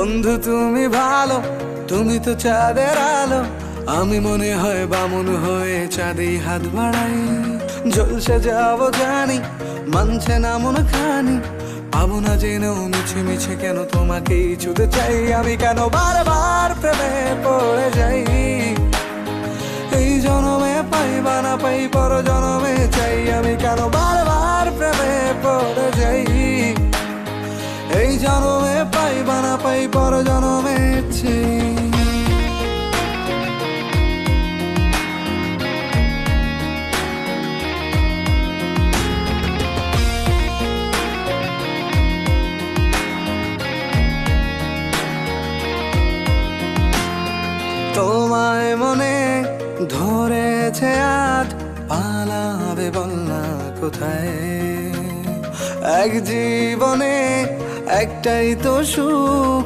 বন্ধু তুমি ভালো, তুমি তো চাঁদের আলো। আমি মনে হয় বামুন হয়ে চাঁদে হাত বাড়াই। জলসে যাবো জানি, মানছে না মন খানি। পাবো না জেনেও মিছে মিছে কেন তোমাকেই ছুতে চাই। আমি কেন বারবার প্রেমে পড়ে যাই। এই জনমে পাই বা না পাই, পর জনমে চাই। আমি কেন বারবার প্রেমে পড়ে যাই। এই জনমে পাই বা না পাই, পর জনমে চাই। তোমায় মনে ধরেছে আজ, পালাবে বল না কোথায়। এক জীবনে একটাই তো সুখ,